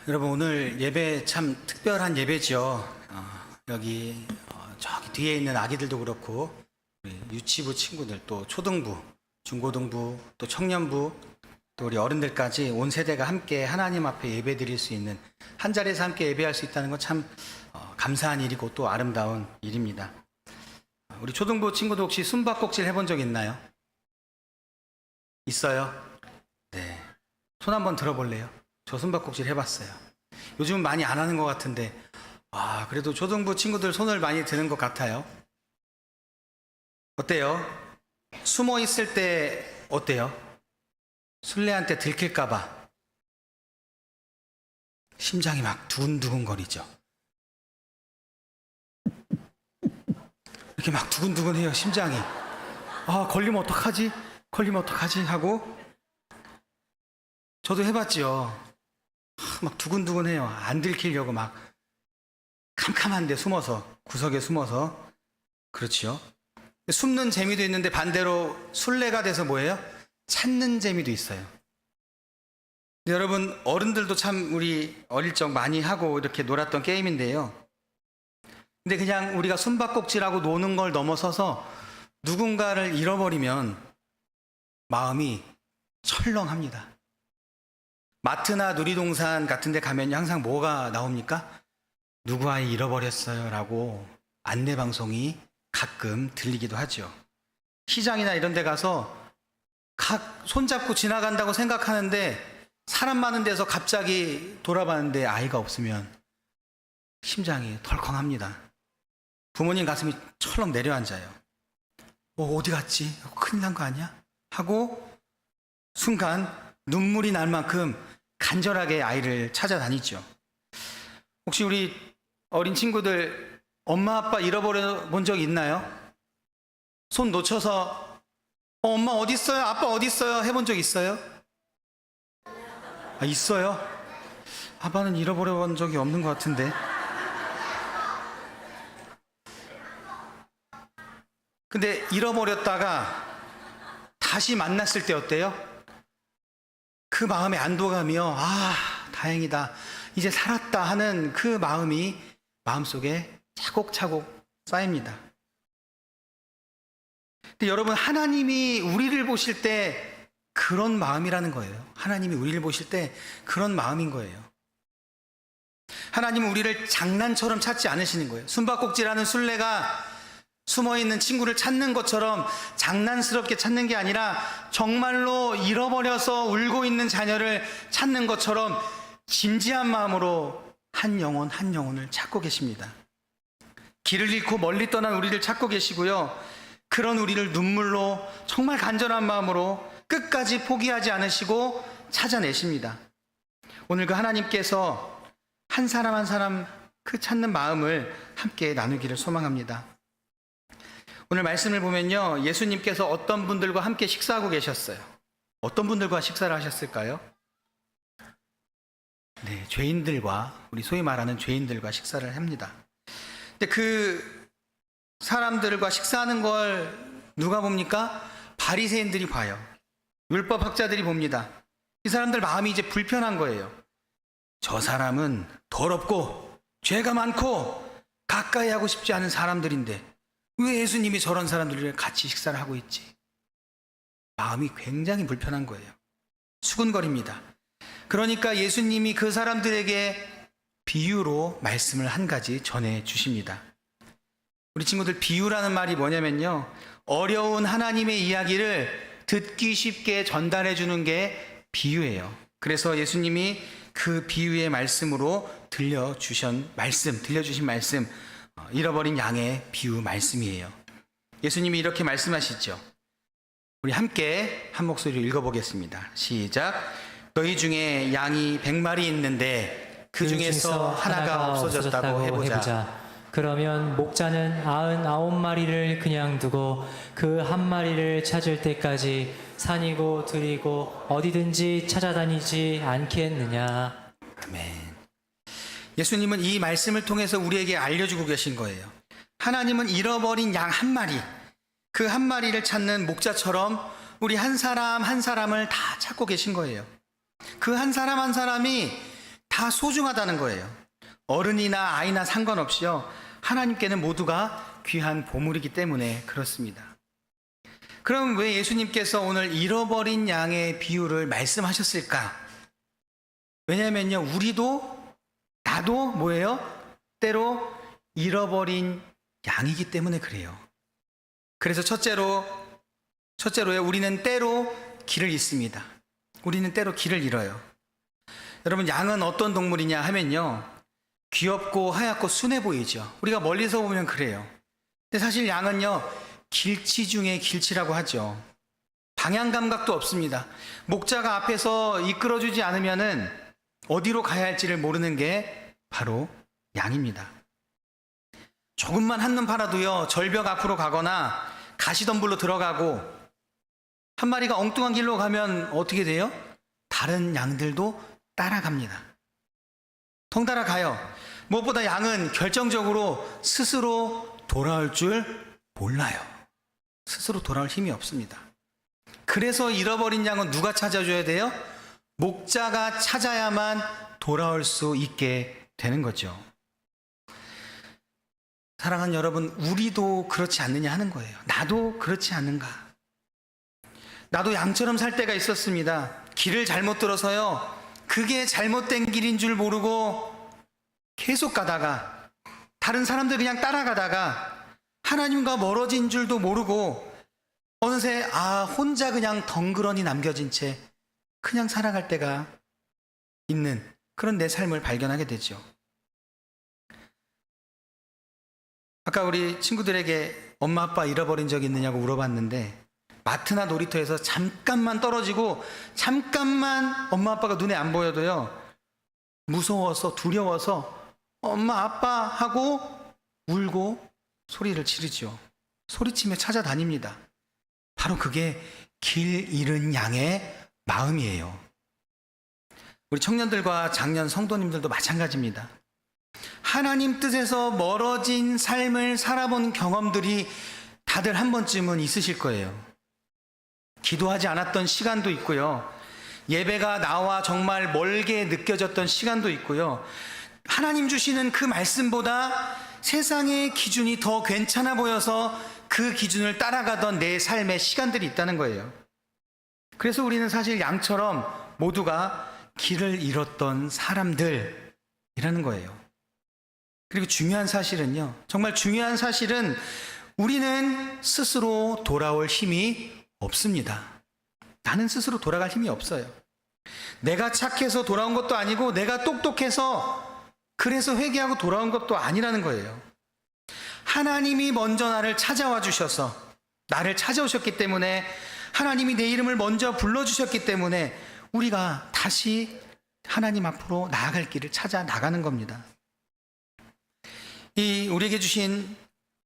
여러분, 오늘 예배 참 특별한 예배죠. 여기 저기 뒤에 있는 아기들도 그렇고 우리 유치부 친구들, 또 초등부, 중고등부, 또 청년부, 또 우리 어른들까지 온 세대가 함께 하나님 앞에 예배 드릴 수 있는, 한 자리에서 함께 예배할 수 있다는 건 참 감사한 일이고 또 아름다운 일입니다. 우리 초등부 친구도 혹시 숨바꼭질 해본 적 있나요? 있어요? 네. 손 한번 들어볼래요? 저 숨바꼭질 해봤어요. 요즘은 많이 안 하는 것 같은데, 그래도 초등부 친구들 손을 많이 드는 것 같아요. 어때요? 숨어 있을 때 어때요? 술래한테 들킬까봐 심장이 막 두근두근 거리죠. 이렇게 막 두근두근 해요, 심장이. 걸리면 어떡하지? 걸리면 어떡하지? 하고 저도 해봤죠. 막 두근두근해요. 안 들키려고 막 캄캄한데 숨어서, 구석에 숨어서. 그렇죠. 숨는 재미도 있는데 반대로 술래가 돼서 뭐예요? 찾는 재미도 있어요. 근데 여러분, 어른들도 참 우리 어릴 적 많이 하고 이렇게 놀았던 게임인데요. 근데 그냥 우리가 숨바꼭질하고 노는 걸 넘어서서 누군가를 잃어버리면 마음이 철렁합니다. 마트나 놀이동산 같은 데 가면 항상 뭐가 나옵니까? 누구 아이 잃어버렸어요 라고 안내방송이 가끔 들리기도 하죠. 시장이나 이런 데 가서 각 손잡고 지나간다고 생각하는데 사람 많은 데서 갑자기 돌아봤는데 아이가 없으면 심장이 덜컹합니다. 부모님 가슴이 철렁 내려앉아요. 어디 갔지? 큰일 난 거 아니야? 하고 순간 눈물이 날 만큼 간절하게 아이를 찾아다니죠. 혹시 우리 어린 친구들 엄마 아빠 잃어버려 본 적 있나요? 손 놓쳐서 엄마 어디 있어요? 아빠 어디 있어요? 해본 적 있어요? 있어요? 아빠는 잃어버려 본 적이 없는 것 같은데. 근데 잃어버렸다가 다시 만났을 때 어때요? 그 마음의 안도감이요. 다행이다. 이제 살았다 하는 그 마음이 마음속에 차곡차곡 쌓입니다. 근데 여러분, 하나님이 우리를 보실 때 그런 마음이라는 거예요. 하나님이 우리를 보실 때 그런 마음인 거예요. 하나님은 우리를 장난처럼 찾지 않으시는 거예요. 숨바꼭질하는 술래가 숨어있는 친구를 찾는 것처럼 장난스럽게 찾는 게 아니라 정말로 잃어버려서 울고 있는 자녀를 찾는 것처럼 진지한 마음으로 한 영혼 한 영혼을 찾고 계십니다. 길을 잃고 멀리 떠난 우리를 찾고 계시고요. 그런 우리를 눈물로 정말 간절한 마음으로 끝까지 포기하지 않으시고 찾아내십니다. 오늘 그 하나님께서 한 사람 한 사람 그 찾는 마음을 함께 나누기를 소망합니다. 오늘 말씀을 보면요, 예수님께서 어떤 분들과 함께 식사하고 계셨어요. 어떤 분들과 식사를 하셨을까요? 네, 죄인들과, 우리 소위 말하는 죄인들과 식사를 합니다. 근데 그 사람들과 식사하는 걸 누가 봅니까? 바리새인들이 봐요. 율법학자들이 봅니다. 이 사람들 마음이 이제 불편한 거예요. 저 사람은 더럽고 죄가 많고 가까이 하고 싶지 않은 사람들인데 왜 예수님이 저런 사람들이랑 같이 식사를 하고 있지? 마음이 굉장히 불편한 거예요. 수군거립니다. 그러니까 예수님이 그 사람들에게 비유로 말씀을 한 가지 전해 주십니다. 우리 친구들, 비유라는 말이 뭐냐면요, 어려운 하나님의 이야기를 듣기 쉽게 전달해 주는 게 비유예요. 그래서 예수님이 그 비유의 말씀으로 들려주신 말씀, 잃어버린 양의 비유 말씀이에요. 예수님이 이렇게 말씀하시죠. 우리 함께 한 목소리로 읽어보겠습니다. 시작. 너희 중에 양이 100마리 있는데 그 중에서 하나가 없어졌다고 해보자. 그러면 목자는 99마리를 그냥 두고 그 한 마리를 찾을 때까지 산이고 들이고 어디든지 찾아다니지 않겠느냐. 아멘. 예수님은 이 말씀을 통해서 우리에게 알려주고 계신 거예요. 하나님은 잃어버린 양 한 마리, 그 한 마리를 찾는 목자처럼 우리 한 사람 한 사람을 다 찾고 계신 거예요. 그 한 사람 한 사람이 다 소중하다는 거예요. 어른이나 아이나 상관없이요. 하나님께는 모두가 귀한 보물이기 때문에 그렇습니다. 그럼 왜 예수님께서 오늘 잃어버린 양의 비유를 말씀하셨을까? 왜냐면요, 우리도 나도 뭐예요? 때로 잃어버린 양이기 때문에 그래요. 그래서 첫째로요, 우리는 때로 길을 잃습니다. 우리는 때로 길을 잃어요. 여러분, 양은 어떤 동물이냐 하면요, 귀엽고 하얗고 순해 보이죠. 우리가 멀리서 보면 그래요. 근데 사실 양은요, 길치 중에 길치라고 하죠. 방향 감각도 없습니다. 목자가 앞에서 이끌어주지 않으면은 어디로 가야 할지를 모르는 게 바로 양입니다. 조금만 한눈 팔아도요, 절벽 앞으로 가거나 가시덤불로 들어가고, 한 마리가 엉뚱한 길로 가면 어떻게 돼요? 다른 양들도 따라갑니다. 덩달아 가요. 무엇보다 양은 결정적으로 스스로 돌아올 줄 몰라요. 스스로 돌아올 힘이 없습니다. 그래서 잃어버린 양은 누가 찾아줘야 돼요? 목자가 찾아야만 돌아올 수 있게 되는 거죠. 사랑하는 여러분, 우리도 그렇지 않느냐 하는 거예요. 나도 그렇지 않은가? 나도 양처럼 살 때가 있었습니다. 길을 잘못 들어서요, 그게 잘못된 길인 줄 모르고 계속 가다가, 다른 사람들 그냥 따라가다가 하나님과 멀어진 줄도 모르고 어느새 혼자 그냥 덩그러니 남겨진 채 그냥 살아갈 때가 있는 그런 내 삶을 발견하게 되죠. 아까 우리 친구들에게 엄마 아빠 잃어버린 적 있느냐고 물어봤는데, 마트나 놀이터에서 잠깐만 떨어지고 잠깐만 엄마 아빠가 눈에 안 보여도요, 무서워서 두려워서 엄마 아빠 하고 울고 소리를 지르죠. 소리치며 찾아다닙니다. 바로 그게 길 잃은 양의 마음이에요. 우리 청년들과 장년 성도님들도 마찬가지입니다. 하나님 뜻에서 멀어진 삶을 살아본 경험들이 다들 한 번쯤은 있으실 거예요. 기도하지 않았던 시간도 있고요. 예배가 나와 정말 멀게 느껴졌던 시간도 있고요. 하나님 주시는 그 말씀보다 세상의 기준이 더 괜찮아 보여서 그 기준을 따라가던 내 삶의 시간들이 있다는 거예요. 그래서 우리는 사실 양처럼 모두가 길을 잃었던 사람들이라는 거예요. 그리고 중요한 사실은요, 정말 중요한 사실은 우리는 스스로 돌아올 힘이 없습니다. 나는 스스로 돌아갈 힘이 없어요. 내가 착해서 돌아온 것도 아니고, 내가 똑똑해서 그래서 회개하고 돌아온 것도 아니라는 거예요. 하나님이 먼저 나를 찾아와 주셔서, 나를 찾아오셨기 때문에, 하나님이 내 이름을 먼저 불러주셨기 때문에 우리가 다시 하나님 앞으로 나아갈 길을 찾아 나가는 겁니다. 이 우리에게 주신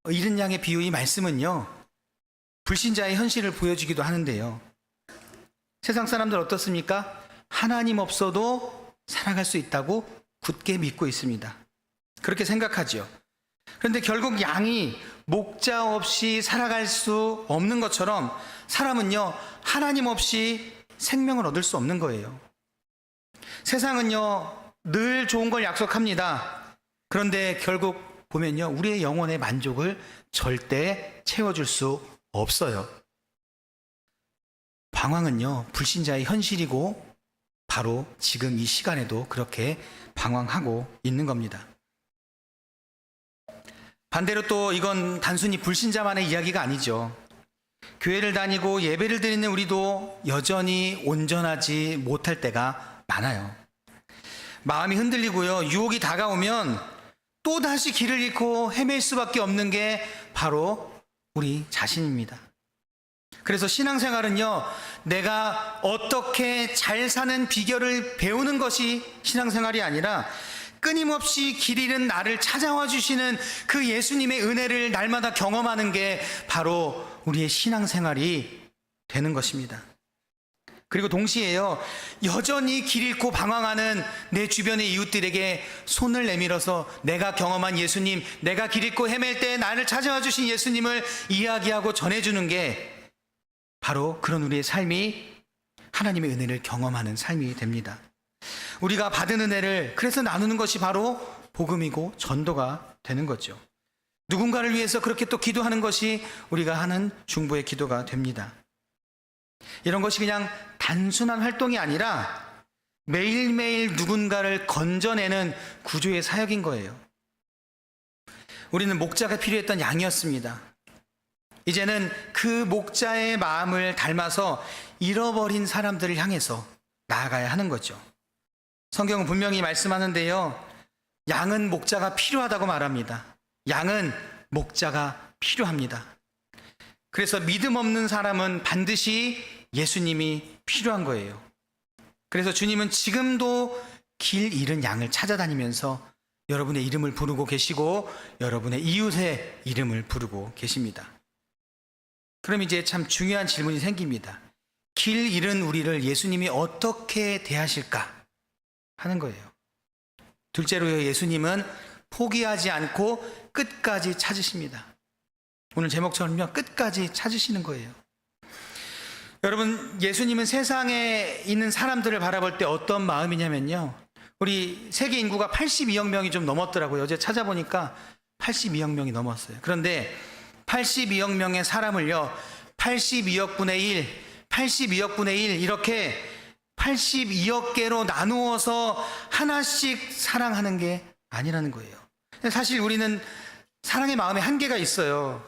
잃은 양의 비유, 이 말씀은요, 불신자의 현실을 보여주기도 하는데요. 세상 사람들 어떻습니까? 하나님 없어도 살아갈 수 있다고 굳게 믿고 있습니다. 그렇게 생각하죠. 그런데 결국 양이 목자 없이 살아갈 수 없는 것처럼 사람은요, 하나님 없이 생명을 얻을 수 없는 거예요. 세상은요, 늘 좋은 걸 약속합니다. 그런데 결국 보면요, 우리의 영혼의 만족을 절대 채워줄 수 없어요. 방황은요, 불신자의 현실이고 바로 지금 이 시간에도 그렇게 방황하고 있는 겁니다. 반대로 또 이건 단순히 불신자만의 이야기가 아니죠. 교회를 다니고 예배를 드리는 우리도 여전히 온전하지 못할 때가 많아요. 마음이 흔들리고요, 유혹이 다가오면 또다시 길을 잃고 헤맬 수밖에 없는 게 바로 우리 자신입니다. 그래서 신앙생활은요, 내가 어떻게 잘 사는 비결을 배우는 것이 신앙생활이 아니라 끊임없이 길 잃은 나를 찾아와 주시는 그 예수님의 은혜를 날마다 경험하는 게 바로 우리의 신앙생활이 되는 것입니다. 그리고 동시에요, 여전히 길 잃고 방황하는 내 주변의 이웃들에게 손을 내밀어서 내가 경험한 예수님, 내가 길 잃고 헤맬 때 나를 찾아와 주신 예수님을 이야기하고 전해주는 게 바로 그런 우리의 삶이 하나님의 은혜를 경험하는 삶이 됩니다. 우리가 받은 은혜를 그래서 나누는 것이 바로 복음이고 전도가 되는 거죠. 누군가를 위해서 그렇게 또 기도하는 것이 우리가 하는 중보의 기도가 됩니다. 이런 것이 그냥 단순한 활동이 아니라 매일매일 누군가를 건져내는 구조의 사역인 거예요. 우리는 목자가 필요했던 양이었습니다. 이제는 그 목자의 마음을 닮아서 잃어버린 사람들을 향해서 나아가야 하는 거죠. 성경은 분명히 말씀하는데요. 양은 목자가 필요하다고 말합니다. 양은 목자가 필요합니다. 그래서 믿음 없는 사람은 반드시 예수님이 필요한 거예요. 그래서 주님은 지금도 길 잃은 양을 찾아다니면서 여러분의 이름을 부르고 계시고 여러분의 이웃의 이름을 부르고 계십니다. 그럼 이제 참 중요한 질문이 생깁니다. 길 잃은 우리를 예수님이 어떻게 대하실까 하는 거예요. 둘째로 예수님은 포기하지 않고 끝까지 찾으십니다. 오늘 제목처럼요, 끝까지 찾으시는 거예요. 여러분, 예수님은 세상에 있는 사람들을 바라볼 때 어떤 마음이냐면요, 우리 세계 인구가 82억 명이 좀 넘었더라고요. 어제 찾아보니까 82억 명이 넘었어요. 그런데 82억 명의 사람을요, 82억 분의 1, 82억 분의 1 이렇게 82억 개로 나누어서 하나씩 사랑하는 게 아니라는 거예요. 사실 우리는 사랑의 마음에 한계가 있어요.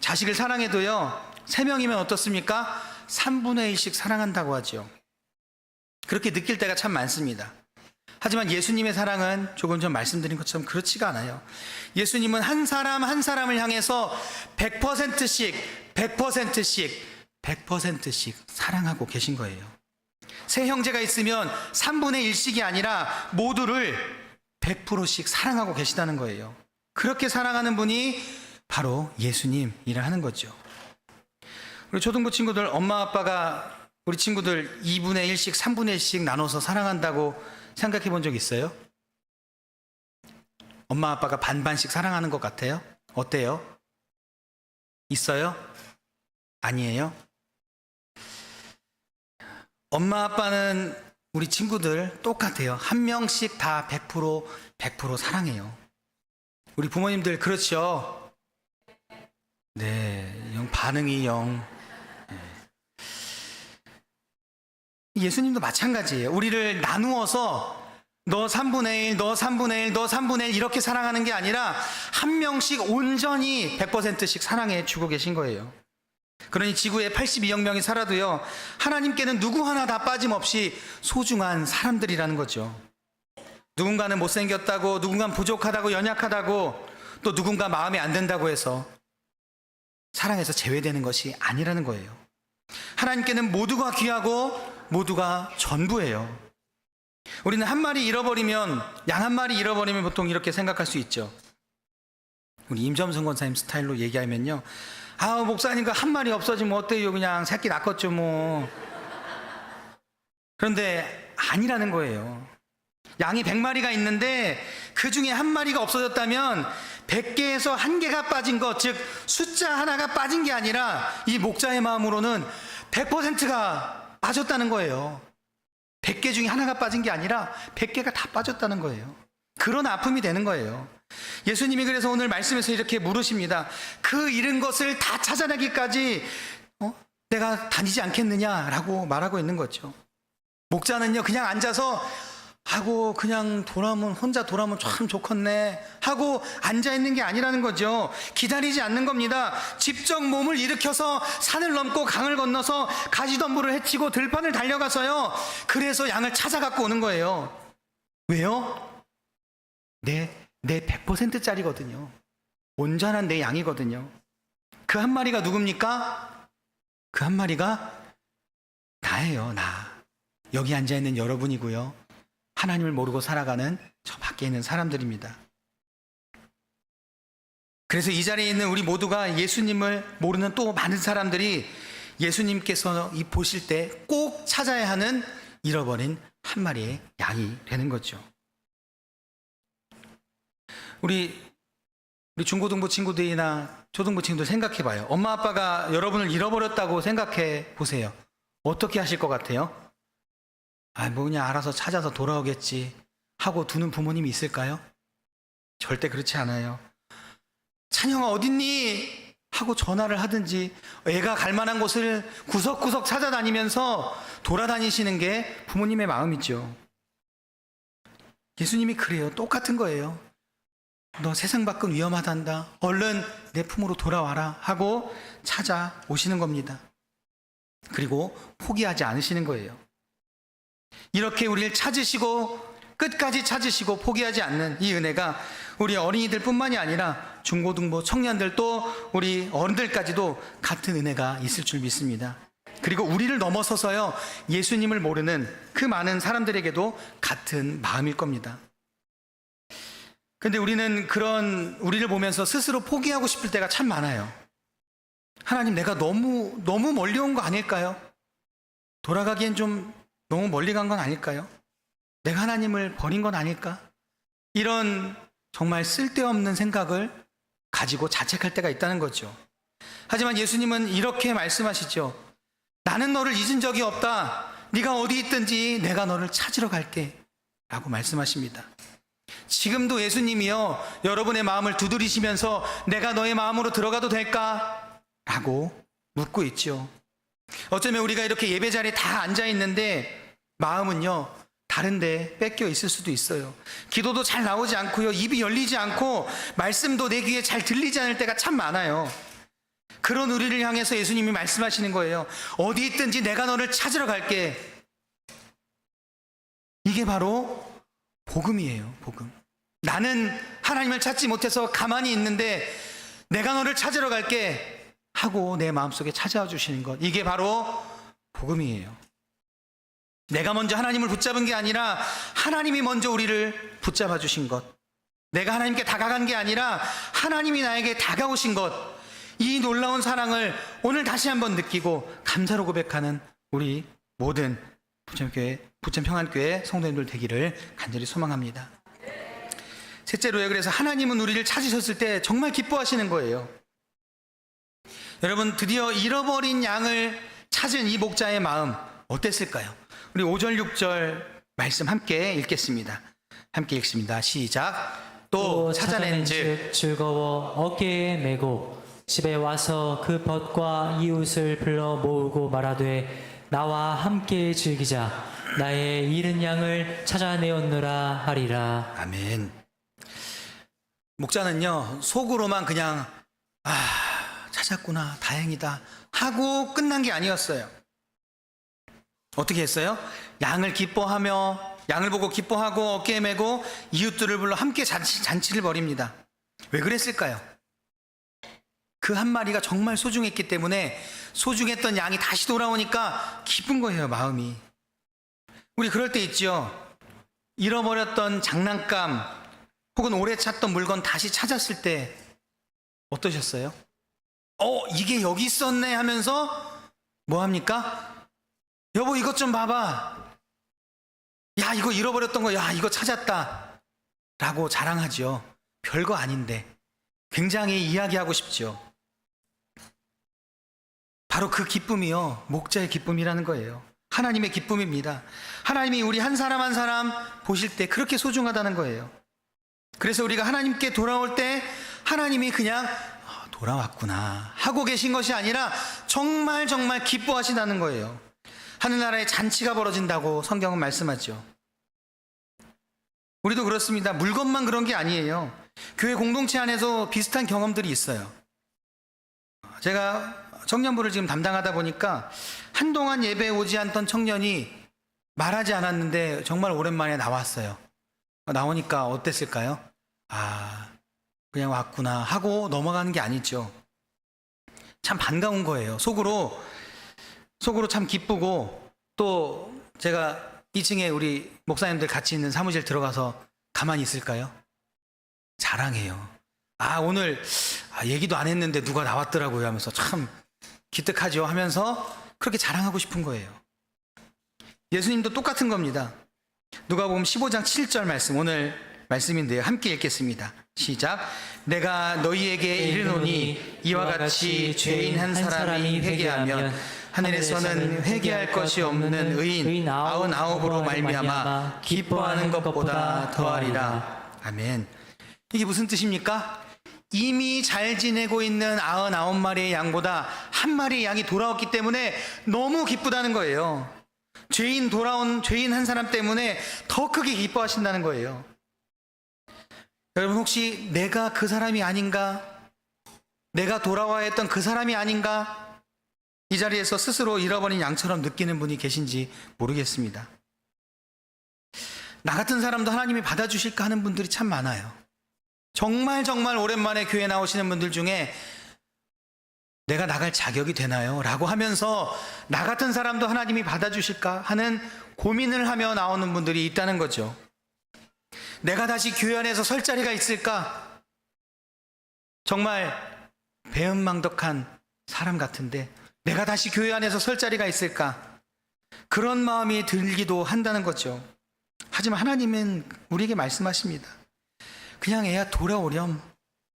자식을 사랑해도요, 3명이면 어떻습니까? 3분의 1씩 사랑한다고 하죠. 그렇게 느낄 때가 참 많습니다. 하지만 예수님의 사랑은 조금 전 말씀드린 것처럼 그렇지가 않아요. 예수님은 한 사람 한 사람을 향해서 100%씩 100%씩 사랑하고 계신 거예요. 세 형제가 있으면 3분의 1씩이 아니라 모두를 100%씩 사랑하고 계시다는 거예요. 그렇게 사랑하는 분이 바로 예수님이라 하는 거죠. 우리 초등부 친구들, 엄마 아빠가 우리 친구들 2분의 1씩 3분의 1씩 나눠서 사랑한다고 생각해 본 적 있어요? 엄마 아빠가 반반씩 사랑하는 것 같아요? 어때요? 있어요? 아니에요? 엄마 아빠는 우리 친구들 똑같아요. 한 명씩 다 100% 사랑해요. 우리 부모님들 그렇죠? 네, 영 반응이 영. 네. 예수님도 마찬가지예요. 우리를 나누어서 너 3분의 1, 너 3분의 1, 너 3분의 1 이렇게 사랑하는 게 아니라 한 명씩 온전히 100%씩 사랑해 주고 계신 거예요. 그러니 지구에 82억 명이 살아도요, 하나님께는 누구 하나 다 빠짐없이 소중한 사람들이라는 거죠. 누군가는 못생겼다고, 누군가는 부족하다고, 연약하다고, 또 누군가 마음에 안 든다고 해서 사랑에서 제외되는 것이 아니라는 거예요. 하나님께는 모두가 귀하고 모두가 전부예요. 우리는 한 마리 잃어버리면, 양 한 마리 잃어버리면 보통 이렇게 생각할 수 있죠. 우리 임점순 권사님 스타일로 얘기하면요, 아, 목사님과 한 마리 없어지면 어때요? 그냥 새끼 낳겠죠 뭐. 그런데 아니라는 거예요. 양이 100마리가 있는데 그 중에 한 마리가 없어졌다면 100개에서 1개가 빠진 것, 즉 숫자 하나가 빠진 게 아니라 이 목자의 마음으로는 100%가 빠졌다는 거예요. 100개 중에 하나가 빠진 게 아니라 100개가 다 빠졌다는 거예요. 그런 아픔이 되는 거예요. 예수님이 그래서 오늘 말씀에서 이렇게 물으십니다. 그 잃은 것을 다 찾아내기까지 내가 다니지 않겠느냐라고 말하고 있는 거죠. 목자는요, 그냥 앉아서 하고 그냥 혼자 돌아오면 참 좋겠네 하고 앉아있는 게 아니라는 거죠. 기다리지 않는 겁니다. 직접 몸을 일으켜서 산을 넘고 강을 건너서 가시덤불을 헤치고 들판을 달려가서요, 그래서 양을 찾아갖고 오는 거예요. 왜요? 내 100%짜리거든요. 온전한 내 양이거든요. 그 한 마리가 누굽니까? 그 한 마리가 나예요. 나. 여기 앉아있는 여러분이고요, 하나님을 모르고 살아가는 저 밖에 있는 사람들입니다. 그래서 이 자리에 있는 우리 모두가 예수님을 모르는 또 많은 사람들이 예수님께서 보실 때 꼭 찾아야 하는 잃어버린 한 마리의 양이 되는 거죠. 우리 중고등부 친구들이나 초등부 친구들 생각해 봐요. 엄마 아빠가 여러분을 잃어버렸다고 생각해 보세요. 어떻게 하실 것 같아요? 아, 뭐 그냥 알아서 찾아서 돌아오겠지 하고 두는 부모님이 있을까요? 절대 그렇지 않아요. 찬영아 어딨니? 하고 전화를 하든지 애가 갈 만한 곳을 구석구석 찾아다니면서 돌아다니시는 게 부모님의 마음이죠. 예수님이 그래요. 똑같은 거예요. 너 세상 밖은 위험하단다. 얼른 내 품으로 돌아와라 하고 찾아오시는 겁니다. 그리고 포기하지 않으시는 거예요. 이렇게 우리를 찾으시고 끝까지 찾으시고 포기하지 않는 이 은혜가 우리 어린이들 뿐만이 아니라 중고등부 청년들 또 우리 어른들까지도 같은 은혜가 있을 줄 믿습니다. 그리고 우리를 넘어서서요, 예수님을 모르는 그 많은 사람들에게도 같은 마음일 겁니다. 근데 우리는 그런 우리를 보면서 스스로 포기하고 싶을 때가 참 많아요. 하나님, 내가 너무 멀리 온 거 아닐까요? 돌아가기엔 좀 너무 멀리 간 건 아닐까요? 내가 하나님을 버린 건 아닐까? 이런 정말 쓸데없는 생각을 가지고 자책할 때가 있다는 거죠. 하지만 예수님은 이렇게 말씀하시죠. 나는 너를 잊은 적이 없다. 네가 어디 있든지 내가 너를 찾으러 갈게 라고 말씀하십니다. 지금도 예수님이요, 여러분의 마음을 두드리시면서 내가 너의 마음으로 들어가도 될까? 라고 묻고 있죠. 어쩌면 우리가 이렇게 예배 자리에 다 앉아 있는데 마음은요, 다른데 뺏겨 있을 수도 있어요. 기도도 잘 나오지 않고요, 입이 열리지 않고 말씀도 내 귀에 잘 들리지 않을 때가 참 많아요. 그런 우리를 향해서 예수님이 말씀하시는 거예요. 어디 있든지 내가 너를 찾으러 갈게. 이게 바로 복음이에요. 복음. 나는 하나님을 찾지 못해서 가만히 있는데 내가 너를 찾으러 갈게 하고 내 마음속에 찾아와 주시는 것, 이게 바로 복음이에요. 내가 먼저 하나님을 붙잡은 게 아니라 하나님이 먼저 우리를 붙잡아 주신 것, 내가 하나님께 다가간 게 아니라 하나님이 나에게 다가오신 것, 이 놀라운 사랑을 오늘 다시 한번 느끼고 감사로 고백하는 우리 모든 부천평안교회 성도님들 되기를 간절히 소망합니다. 셋째로요, 그래서 하나님은 우리를 찾으셨을 때 정말 기뻐하시는 거예요. 여러분, 드디어 잃어버린 양을 찾은 이 목자의 마음 어땠을까요? 우리 5절 6절 말씀 함께 읽겠습니다. 함께 읽습니다. 시작. 또 찾아낸즉 즐거워 어깨에 메고 집에 와서 그 벗과 이웃을 불러 모으고 말하되 나와 함께 즐기자. 나의 잃은 양을 찾아내었노라 하리라. 아멘. 목자는요, 속으로만 그냥 찾았구나, 다행이다 하고 끝난 게 아니었어요. 어떻게 했어요? 양을 기뻐하며, 양을 보고 기뻐하고 어깨에 메고 이웃들을 불러 함께 잔치를 벌입니다. 왜 그랬을까요? 그 한 마리가 정말 소중했기 때문에, 소중했던 양이 다시 돌아오니까 기쁜 거예요, 마음이. 우리 그럴 때 있죠. 잃어버렸던 장난감 혹은 오래 찾던 물건 다시 찾았을 때 어떠셨어요? 이게 여기 있었네 하면서 뭐 합니까? 여보, 이것 좀 봐봐. 야, 이거 잃어버렸던 거, 야, 이거 찾았다 라고 자랑하죠. 별거 아닌데 굉장히 이야기하고 싶죠. 바로 그 기쁨이요, 목자의 기쁨이라는 거예요. 하나님의 기쁨입니다. 하나님이 우리 한 사람 한 사람 보실 때 그렇게 소중하다는 거예요. 그래서 우리가 하나님께 돌아올 때 하나님이 그냥 돌아왔구나 하고 계신 것이 아니라 정말 기뻐하신다는 거예요. 하늘나라에 잔치가 벌어진다고 성경은 말씀하죠. 우리도 그렇습니다. 물건만 그런 게 아니에요. 교회 공동체 안에서 비슷한 경험들이 있어요. 제가 청년부를 지금 담당하다 보니까 한동안 예배에 오지 않던 청년이 말하지 않았는데 정말 오랜만에 나왔어요. 나오니까 어땠을까요? 그냥 왔구나 하고 넘어가는 게 아니죠. 참 반가운 거예요. 속으로 참 기쁘고, 또 제가 2층에 우리 목사님들 같이 있는 사무실 들어가서 가만히 있을까요? 자랑해요. 오늘 얘기도 안 했는데 누가 나왔더라고요 하면서 참 기특하죠 하면서 그렇게 자랑하고 싶은 거예요. 예수님도 똑같은 겁니다. 누가복음 15장 7절 말씀, 오늘 말씀인데요, 함께 읽겠습니다. 시작. 내가 너희에게 이르노니 이와 같이 죄인 한 사람이 회개하면 하늘에서는 회개할 것이 없는 의인 99으로 말미암아 기뻐하는 것보다 더하리라. 아멘. 이게 무슨 뜻입니까? 이미 잘 지내고 있는 99마리의 양보다 한 마리의 양이 돌아왔기 때문에 너무 기쁘다는 거예요. 돌아온 죄인 한 사람 때문에 더 크게 기뻐하신다는 거예요. 여러분, 혹시 내가 그 사람이 아닌가? 내가 돌아와야 했던 그 사람이 아닌가? 이 자리에서 스스로 잃어버린 양처럼 느끼는 분이 계신지 모르겠습니다. 나 같은 사람도 하나님이 받아주실까 하는 분들이 참 많아요. 정말 오랜만에 교회 나오시는 분들 중에 내가 나갈 자격이 되나요? 라고 하면서 나 같은 사람도 하나님이 받아주실까 하는 고민을 하며 나오는 분들이 있다는 거죠. 내가 다시 교회 안에서 설 자리가 있을까? 정말 배은망덕한 사람 같은데 내가 다시 교회 안에서 설 자리가 있을까? 그런 마음이 들기도 한다는 거죠. 하지만 하나님은 우리에게 말씀하십니다. 그냥 애야 돌아오렴.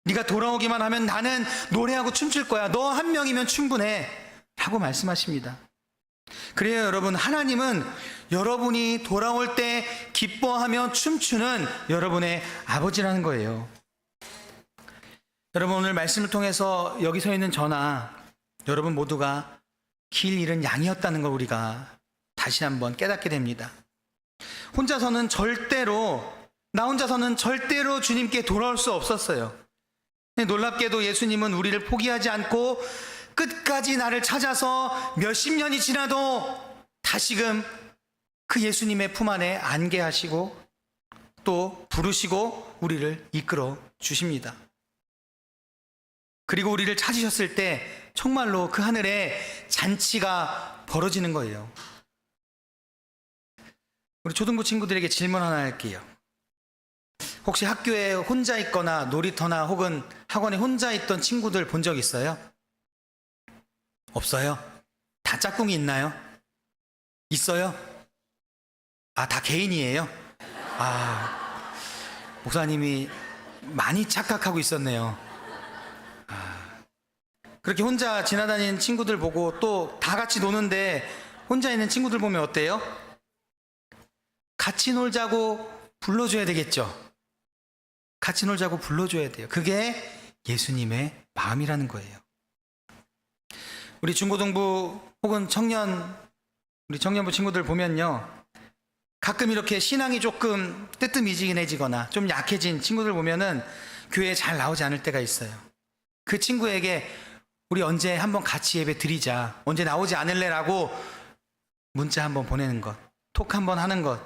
네가 돌아오기만 하면 나는 노래하고 춤출 거야. 너 한 명이면 충분해. 라고 말씀하십니다. 그래요, 여러분. 하나님은 여러분이 돌아올 때 기뻐하며 춤추는 여러분의 아버지라는 거예요. 여러분, 오늘 말씀을 통해서 여기 서 있는 저나 여러분 모두가 길 잃은 양이었다는 걸 우리가 다시 한번 깨닫게 됩니다. 나 혼자서는 절대로 주님께 돌아올 수 없었어요. 놀랍게도 예수님은 우리를 포기하지 않고 끝까지 나를 찾아서 몇십 년이 지나도 다시금 그 예수님의 품 안에 안게 하시고 또 부르시고 우리를 이끌어 주십니다. 그리고 우리를 찾으셨을 때 정말로 그 하늘에 잔치가 벌어지는 거예요. 우리 초등부 친구들에게 질문 하나 할게요. 혹시 학교에 혼자 있거나 놀이터나 혹은 학원에 혼자 있던 친구들 본 적 있어요? 없어요? 다 짝꿍이 있나요? 있어요? 다 개인이에요? 목사님이 많이 착각하고 있었네요. 그렇게 혼자 지나다니는 친구들 보고 또 다 같이 노는데 혼자 있는 친구들 보면 어때요? 같이 놀자고 불러줘야 되겠죠? 같이 놀자고 불러줘야 돼요. 그게 예수님의 마음이라는 거예요. 우리 중고등부 혹은 우리 청년부 친구들 보면요, 가끔 이렇게 신앙이 조금 뜨뜻미지근해지거나 좀 약해진 친구들 보면은 교회에 잘 나오지 않을 때가 있어요. 그 친구에게 우리 언제 한번 같이 예배 드리자, 언제 나오지 않을래라고 문자 한번 보내는 것, 톡 한번 하는 것,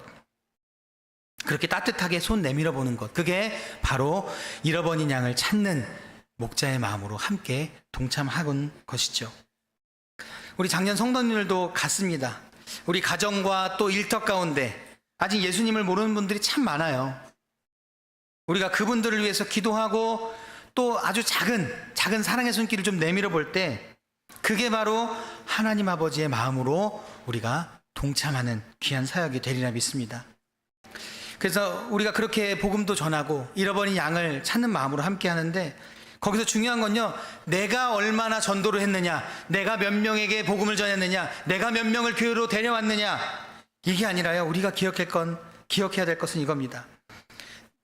그렇게 따뜻하게 손 내밀어 보는 것, 그게 바로 잃어버린 양을 찾는 목자의 마음으로 함께 동참하는 것이죠. 우리 작년 성도님들도 같습니다. 우리 가정과 또 일터 가운데 아직 예수님을 모르는 분들이 참 많아요. 우리가 그분들을 위해서 기도하고 또 아주 작은 사랑의 손길을 좀 내밀어 볼 때 그게 바로 하나님 아버지의 마음으로 우리가 동참하는 귀한 사역이 되리라 믿습니다. 그래서 우리가 그렇게 복음도 전하고 잃어버린 양을 찾는 마음으로 함께 하는데, 거기서 중요한 건요, 내가 얼마나 전도를 했느냐, 내가 몇 명에게 복음을 전했느냐, 내가 몇 명을 교회로 데려왔느냐, 이게 아니라요, 우리가 기억해야 될 것은 이겁니다.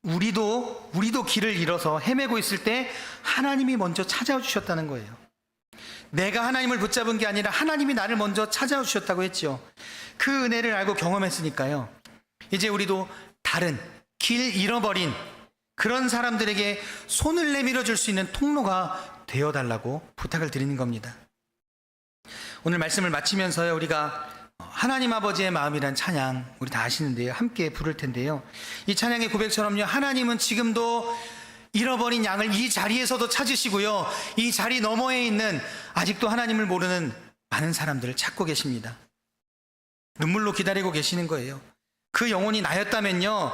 우리도 길을 잃어서 헤매고 있을 때 하나님이 먼저 찾아와 주셨다는 거예요. 내가 하나님을 붙잡은 게 아니라 하나님이 나를 먼저 찾아와 주셨다고 했죠. 그 은혜를 알고 경험했으니까요, 이제 우리도 다른 길 잃어버린 그런 사람들에게 손을 내밀어 줄 수 있는 통로가 되어달라고 부탁을 드리는 겁니다. 오늘 말씀을 마치면서요, 우리가 하나님 아버지의 마음이란 찬양 우리 다 아시는데요, 함께 부를 텐데요, 이 찬양의 고백처럼요, 하나님은 지금도 잃어버린 양을 이 자리에서도 찾으시고요, 이 자리 너머에 있는 아직도 하나님을 모르는 많은 사람들을 찾고 계십니다. 눈물로 기다리고 계시는 거예요. 그 영혼이 나였다면요,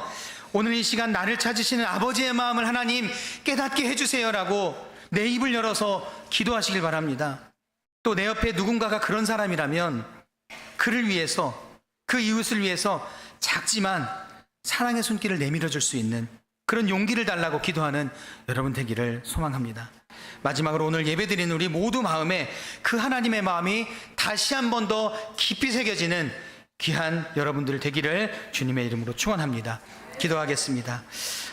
오늘 이 시간 나를 찾으시는 아버지의 마음을 하나님 깨닫게 해주세요라고 내 입을 열어서 기도하시길 바랍니다. 또 내 옆에 누군가가 그런 사람이라면 그를 위해서, 그 이웃을 위해서 작지만 사랑의 손길을 내밀어 줄 수 있는 그런 용기를 달라고 기도하는 여러분 되기를 소망합니다. 마지막으로 오늘 예배드리는 우리 모두 마음에 그 하나님의 마음이 다시 한 번 더 깊이 새겨지는 귀한 여러분들 되기를 주님의 이름으로 축원합니다. 기도하겠습니다.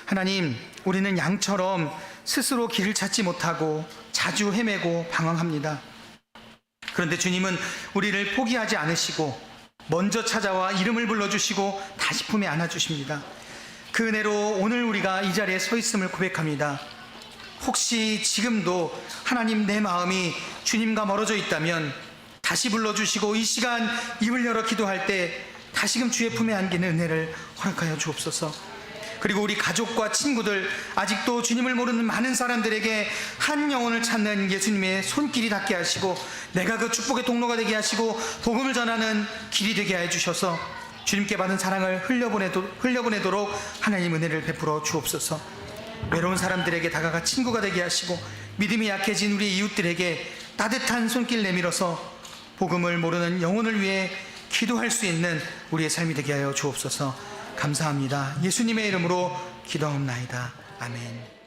하나님, 우리는 양처럼 스스로 길을 찾지 못하고 자주 헤매고 방황합니다. 그런데 주님은 우리를 포기하지 않으시고 먼저 찾아와 이름을 불러주시고 다시 품에 안아주십니다. 그 은혜로 오늘 우리가 이 자리에 서 있음을 고백합니다. 혹시 지금도 하나님 내 마음이 주님과 멀어져 있다면 다시 불러주시고 이 시간 입을 열어 기도할 때 다시금 주의 품에 안기는 은혜를 허락하여 주옵소서. 그리고 우리 가족과 친구들, 아직도 주님을 모르는 많은 사람들에게 한 영혼을 찾는 예수님의 손길이 닿게 하시고 내가 그 축복의 통로가 되게 하시고 복음을 전하는 길이 되게 해 주셔서 주님께 받은 사랑을 흘려보내도록 하나님 은혜를 베풀어 주옵소서. 외로운 사람들에게 다가가 친구가 되게 하시고 믿음이 약해진 우리 이웃들에게 따뜻한 손길 내밀어서 복음을 모르는 영혼을 위해 기도할 수 있는 우리의 삶이 되게 하여 주옵소서. 감사합니다. 예수님의 이름으로 기도하옵나이다. 아멘.